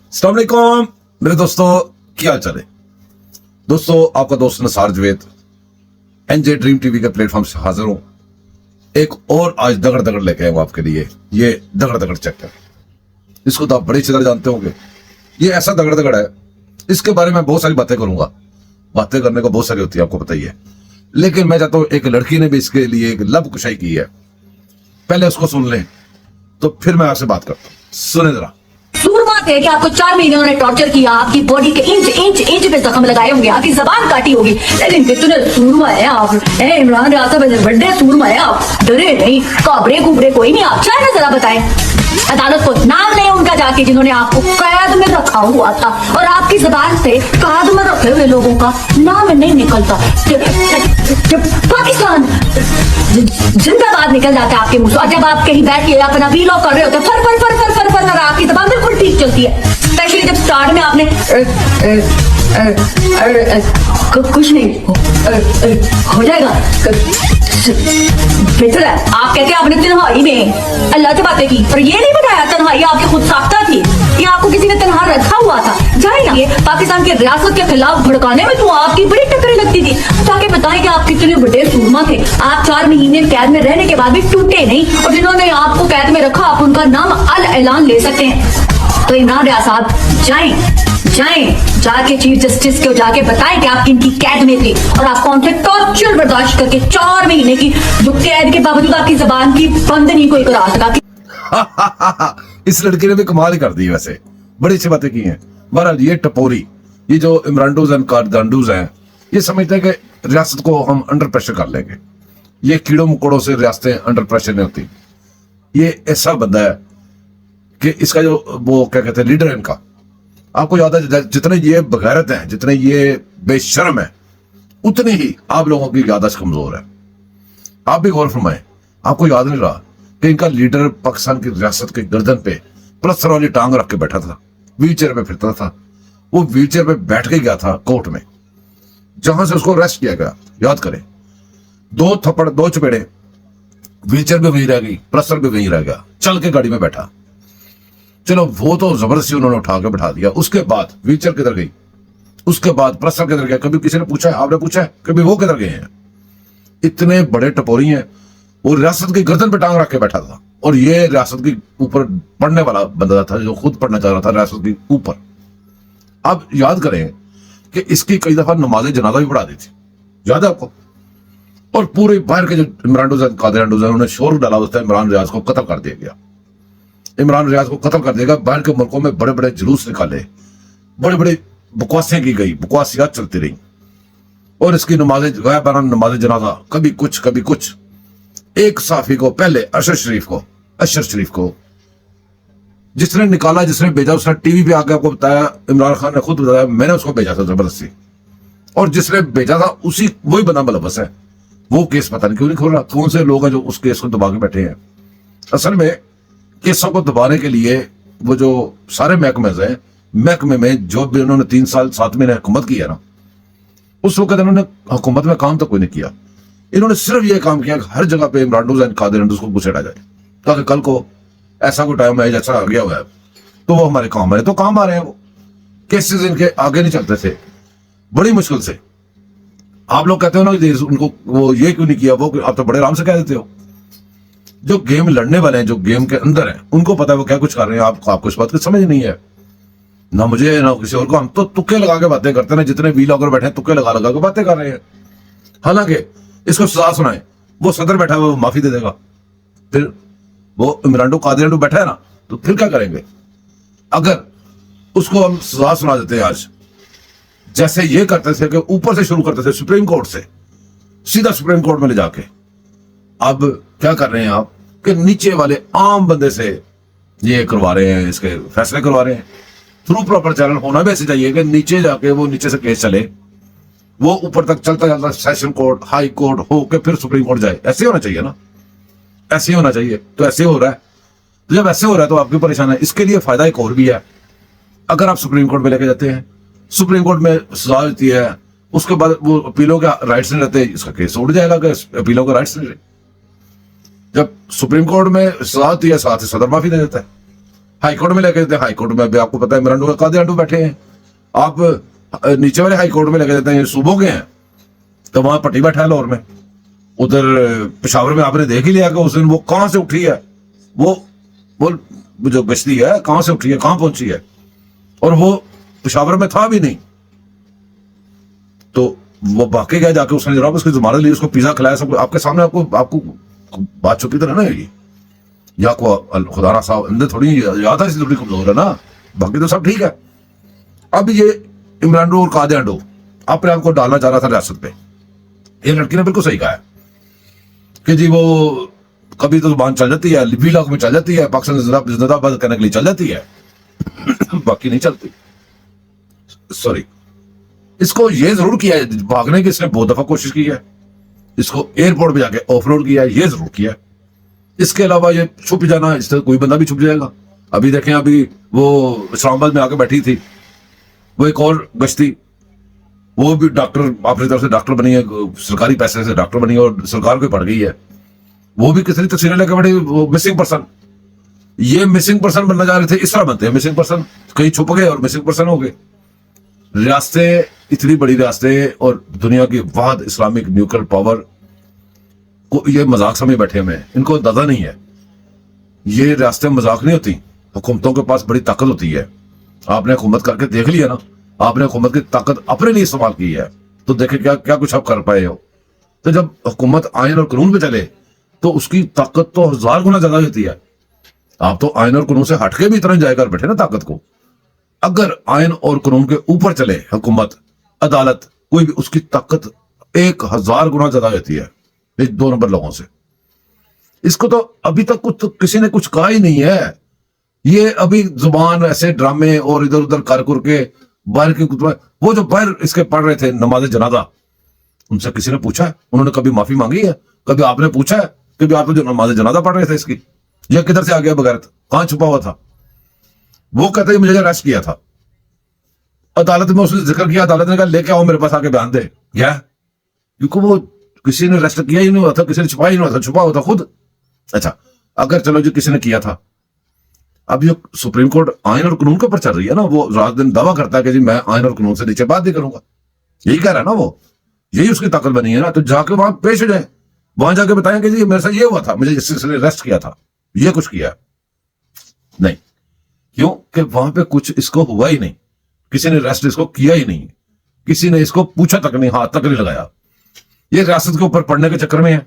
अस्सलाम वालेकुम मेरे दोस्तों, क्या हाल चाल है। दोस्तों, आपका दोस्त नसार जवेद एनजे ड्रीम टीवी के प्लेटफॉर्म से हाजिर हूं। एक और आज दगड़ दगड़ लेके आए हूं आपके लिए। ये दगड़ दगड़ चक्कर, इसको तो आप बड़ी अच्छी तरह जानते होंगे। ये ऐसा दगड़ दगड़ है, इसके बारे में बहुत सारी बातें करूंगा। बातें करने को बहुत सारी होती है, आपको पता ही है। लेकिन मैं चाहता हूं, एक लड़की ने भी इसके लिए एक लब कुशाई की है, पहले उसको सुन लें तो फिर मैं आपसे बात करता हूं। सुने जरा। सूरमा थे कि आपको 4 महीने उन्होंने टॉर्चर किया, आपकी बॉडी के इंच पे जख्म लगाए होंगे, आपकी जबान काटी होगी, लेकिन कितने सूरमा है आप। इमरान रियासत में बड़े सूरमा है आप, डरे नहीं, काबरे कुबरे कोई नहीं आप। चाहे जरा बताएं अदालत को, नाम लें उनका जाके जिन्होंने आपको कैद में रखा हुआ था, और आपकी जबान से कैद में रखे हुए लोगों का नाम नहीं निकलता। जब पाकिस्तान जिंदाबाद निकल जाता है आपके मुंह से, और जब आप कहीं बैठ के अपना वीलॉग कर रहे होते फर फर फर फर फर फर आपकी जबान बिल्कुल ठीक चलती है। स्पेशली जब स्टार्ट में आपने कुछ नहीं हो जाएगा बेहतर है। आप कहते हैं आपने तन्हाई में अल्लाह से बातें की, पर ये नहीं बताया तन्हाई आपकी खुद साख्ता थी, ये आपको किसी ने तन्हा रखा हुआ था। जाए ना, ये पाकिस्तान की रियासत के खिलाफ भड़काने में तो आपकी बड़ी टक्करें लगती थी, ताकि बताएं कि आप कितने बड़े सूरमा थे। आप 4 महीने कैद में रहने के बाद भी टूटे नहीं, और जिन्होंने आपको कैद में रखा आप उनका नाम अल ऐलान ले सकते हैं। तो इमरान रियाज साहब जाएं जाके चीफ जस्टिस को जाके बताएं कि आप इनकी कैद में थे, और आप कौन से टॉर्चर बर्दाश्त करके 4 महीने की जो कैद के बावजूद आपकी जबान की बंद नहीं कोई करा सका। इस लड़के ने भी कमाल ही कर दी। वैसे बड़ी अच्छी बातें की हैं। बहरहाल ये टपोरी, ये जो इमरानडोज एंड कार्डांडोज हैं, ये समझते हैं कि रियासत को हम अंडर प्रेशर कर लेंगे। ये कीड़ों मकोड़ों से रियासतें अंडर प्रेशर नहीं होती। ये ऐसा बंदा है कि इसका जो वो क्या कहते हैं लीडर है इनका, आपको याद है, जितने ये बगैरत हैं, जितने ये बेशर्म है, उतनी ही आप लोगों की याददाश्त कमजोर है। आप भी गौर फरमाएं, आपको याद नहीं रहा कि इनका लीडर पाकिस्तान की रियासत के गर्दन पे प्लस्तर वाली टांग रख के बैठा था, व्हील चेयर पे फिरता था। वो व्हील चेयर पे बैठ के गया था कोर्ट में, जहां से उसको अरेस्ट किया गया। याद करें, 2 थप्पड़ 2 चपेड़े, व्हील चेयर भी वहीं रह गई, प्लस्तर भी वहीं रह गया, चल के गाड़ी में बैठा। चलो वो तो जबरदस्ती उन्होंने उठा के बैठा दिया। उसके बाद व्हीलचेयर किधर गई, उसके बाद प्लस्तर किधर गया, कभी किसी ने पूछा है? आपने पूछा है कभी वो किधर गए हैं? इतने बड़े टपोरी हैं। वो रियासत की गर्दन पे टांग रख के बैठा था, और ये रियासत के ऊपर पढ़ने वाला बंदा था, जो खुद पढ़ना चाह रहा था रियासत के ऊपर। आप याद करें कि इसकी कई दफा नमाज जनाजा भी पढ़ा दी थी, याद है आपको? और पूरे बाहर के जो इमरानडोज कादिरानडोज हैं, उन्होंने शोर डाला, उसने इमरान रियाज को कत्ल कर दिया गया। इमरान रियाज को कत्ल कर देगा। बाहर के मुल्कों में बड़े बड़े जुलूस निकाले, बड़े बड़े बकवासें की गई, बकवासियात चलती रही, और इसकी नमाज जनाजा कभी कुछ कभी कुछ। एक साफी को पहले अशर शरीफ को जिसने निकाला, जिसने भेजा, उसने टीवी पे आके आपको बताया, इमरान खान ने खुद बताया मैंने उसको भेजा था जबरदस्ती, और जिसने भेजा था उसी वही बंदा मुलव्वस है। वो केस पता नहीं क्यों नहीं खोल रहा, कौन से लोग हैं जो उस केस को दबा के बैठे हैं। असल में केसों को दबाने के लिए वो जो सारे महकमे हैं, महकमे में जो भी उन्होंने 3 साल 7 महीने हुकूमत की है ना, उस वक्त इन्होंने हुकूमत में काम तो कोई नहीं किया। इन्होंने सिर्फ ये काम किया कि हर जगह पे इमरानडोज एंड कादिरानडोज को घुसेड़ा जाए, ताकि कल को ऐसा कोई टाइम है जैसा आ गया हुआ है तो वो हमारे काम आए। तो काम आ रहे हैं वो केसेस, इनके आगे नहीं चलते थे बड़ी मुश्किल से। आप लोग कहते हो ना कि उनको वो ये क्यों नहीं किया, वो आप तो बड़े आराम से कह देते हो। जो गेम लड़ने वाले हैं, जो गेम के अंदर हैं, उनको पता है वो क्या कुछ कर रहे हैं। आपको इस बात की समझ नहीं है, ना मुझे ना किसी और को। हम तो तुक्के लगा के बातें करते हैं, जितने वीलॉगर बैठे हैं तुक्के लगा लगा के बातें कर रहे हैं। हालांकि इसको सजा सुनाए, वो सदर बैठा है, वो माफी दे देगा। फिर वो इमरानडो कादिरानडो बैठा है ना, तो फिर क्या करेंगे? अगर उसको हम सजा सुना देते हैं आज, जैसे ये करते थे कि ऊपर से शुरू करते थे सुप्रीम कोर्ट से, सीधा सुप्रीम कोर्ट में ले जाके, अब क्या कर रहे हैं आप कि नीचे वाले आम बंदे से ये करवा रहे हैं, इसके फैसले करवा रहे हैं। थ्रू प्रॉपर चैनल होना भी ऐसे चाहिए कि नीचे जाके वो नीचे से केस चले, वो ऊपर तक चलता चलता सेशन कोर्ट, हाई कोर्ट हो के फिर सुप्रीम कोर्ट जाए। ऐसे होना चाहिए ना, ऐसे होना चाहिए। तो ऐसे हो रहा है, तो जब ऐसे हो रहा है तो आपकी परेशान है। इसके लिए फायदा एक और भी है, अगर आप सुप्रीम कोर्ट में लेके जाते हैं, सुप्रीम कोर्ट में सजा देती है, उसके बाद वो अपीलों के राइट्स नहीं रहते, इसका केस उड़ जाएगा कि अपीलों के राइट्स नहीं रहे। जब सुप्रीम कोर्ट में सजा होती है, साथ ही सदर माफी दे देता है, हाई कोर्ट में लेके देते हैं, हाई कोर्ट में अभी आपको पता है इमरान कादे आंडू बैठे हैं, आप नीचे वाले हाई कोर्ट में लेके देते हैं, सूबों के हैं, तो वहां पट्टी बैठा है लाहौर में, उधर पेशावर में आपने देख ही लिया कि उस दिन वो कहां से उठी है, वो जो गश्ती है कहां से उठी है, कहां पहुंची है, और वो पेशावर में था भी नहीं, तो वो बाकी गया जाके उसने जनाब उसकी जमानत ली, उसको पिज्जा खिलाया, सब आपके सामने, आपको बात छुपी तो ना ये, या को खुदा ना साहब अंदर थोड़ी याद है, थोड़ी कमजोर है ना, बाकी तो सब ठीक है। अब ये इमरान और कादे आंडू अपने आप को डालना चाह रहा था रियासत पे। ये लड़की ने बिल्कुल सही कहा है कि जी वो कभी तो जुबान चल जाती है, वीलॉग में चल जाती है, पाकिस्तान जिंदाबाद करने के लिए चल जाती है, बाकी नहीं चलती। सॉरी, इसको ये जरूर किया है, भागने की इसने बहुत दफा कोशिश की है, इसको एयरपोर्ट पे जाके ऑफ रोड किया है, ये जरूर किया है। इसके अलावा ये छुप जाना, इस तरह कोई बंदा भी छुप जाएगा। अभी देखें, अभी वो इस्लामाबाद में आके बैठी थी, वो एक और गश्ती, वो भी डॉक्टर अपनी तरफ से डॉक्टर बनी है, सरकारी पैसे से डॉक्टर बनी है और सरकार को पड़ गई है, वो भी किसी तस्वीरें लेकर बैठी, वो मिसिंग पर्सन। ये मिसिंग पर्सन बनना जा रहे थे, इस तरह बनते हैं मिसिंग पर्सन, कहीं छुप गए और मिसिंग पर्सन हो गए। रियासतें, इतनी बड़ी रियासतें और दुनिया की वाहिद इस्लामिक न्यूक्लियर पावर को ये मजाक समझ बैठे हुए हैं, इनको अंदाजा नहीं है। ये रियासतें मजाक नहीं होती, हुकूमतों के पास बड़ी ताकत होती है। आपने हुकूमत करके देख लिया ना, आपने हुकूमत की ताकत अपने लिए इस्तेमाल की है, तो देखे क्या क्या कुछ आप कर पाए हो। तो जब हुकूमत आयन और कानून पे चले तो उसकी ताकत तो 1000 गुना ज्यादा होती है। आप तो आयन और कानून से हटके भी इतना एंजॉय कर बैठे ना ताकत को। अगर आयन और कानून के ऊपर चले हुकूमत, अदालत, कोई भी, उसकी ताकत 1000 गुना ज्यादा होती है इस 2 नंबर लोगों से। इसको तो अभी तक कुछ तो किसी ने कुछ कहा ही नहीं है। ये अभी जुबान ऐसे ड्रामे और इधर उधर कर के बाहर की वो जो बाहर इसके पढ़ रहे थे नमाज जनाजा, उनसे किसी ने पूछा है? उन्होंने कभी माफी मांगी है? कभी आपने पूछा है कि आप जो नमाज जनाजा पढ़ रहे थे इसकी, यह किधर से आ गया बगैर, कहां छुपा हुआ था? वो कहते हैं मुझे अरेस्ट किया था, अदालत में उसने जिक्र किया, अदालत ने कहा लेके आओ मेरे पास आके बयान दे, क्या? क्योंकि वो किसी ने अरेस्ट किया ही नहीं हुआ था, किसी ने छुपा ही नहीं हुआ था, छुपा हुआ था खुद। अच्छा, अगर चलो जो किसी ने किया था, अब जो सुप्रीम कोर्ट आयन और कानून के ऊपर चल रही है ना, वो रात दिन दावा करता है कि जी मैं आयन और कानून से नीचे बात नहीं करूंगा, यही कह रहा है ना वो, यही उसकी ताकत बनी है ना। तो जाके वहां पेश हो जाए, वहां जाके बताएं कि जी मेरे साथ ये हुआ था, मुझे इस सिलसिले अरेस्ट किया था, ये कुछ किया नहीं। क्यों? कि वहां पे कुछ इसको हुआ ही नहीं, किसी ने अरेस्ट इसको किया ही नहीं, किसी ने इसको पूछा तक नहीं, हाथ तक नहीं लगाया। ये रियासत के ऊपर पढ़ने के चक्कर में है,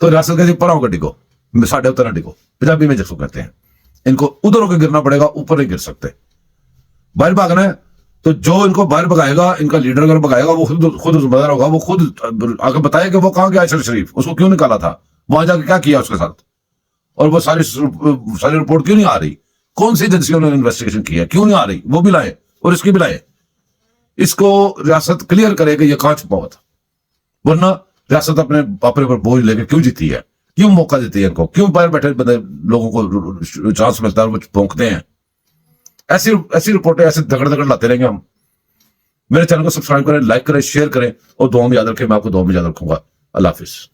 तो रियासत का जी पराओ का डिगो, साढ़े उतर डिगो, पंजाबी में जिसको कहते हैं। इनको उधर होकर गिरना पड़ेगा, ऊपर नहीं गिर सकते। बाहर भागना है तो जो इनको बाहर भगाएगा, इनका लीडर अगर भगाएगा, वो खुद जिम्मेदार होगा, वो खुद आगे बताया कि वो कहां गया अशर शरीफ, उसको क्यों निकाला था, वहां जाके क्या किया उसके साथ, और वो सारी रिपोर्ट क्यों नहीं आ रही, कौन सी एजेंसियों ने इन्वेस्टिगेशन की है, क्यों नहीं आ रही, वो भी लाए और इसकी भी लाए। इसको रियासत क्लियर करे कि ये कहां छुपा हुआ था, वरना रियासत अपने ऊपर बोझ लेके क्यों जीती है, क्यों मौका देती है इनको, क्यों बाहर बैठे बंदे लोगों को चांस मिलता है, वो भौंकते हैं। ऐसी रिपोर्टें ऐसे दगड़ लाते रहेंगे हम। मेरे चैनल को सब्सक्राइब करें, लाइक करें, शेयर करें और दुआ में याद रखें। मैं आपको दुआ में याद रखूंगा। अल्लाह हाफिज।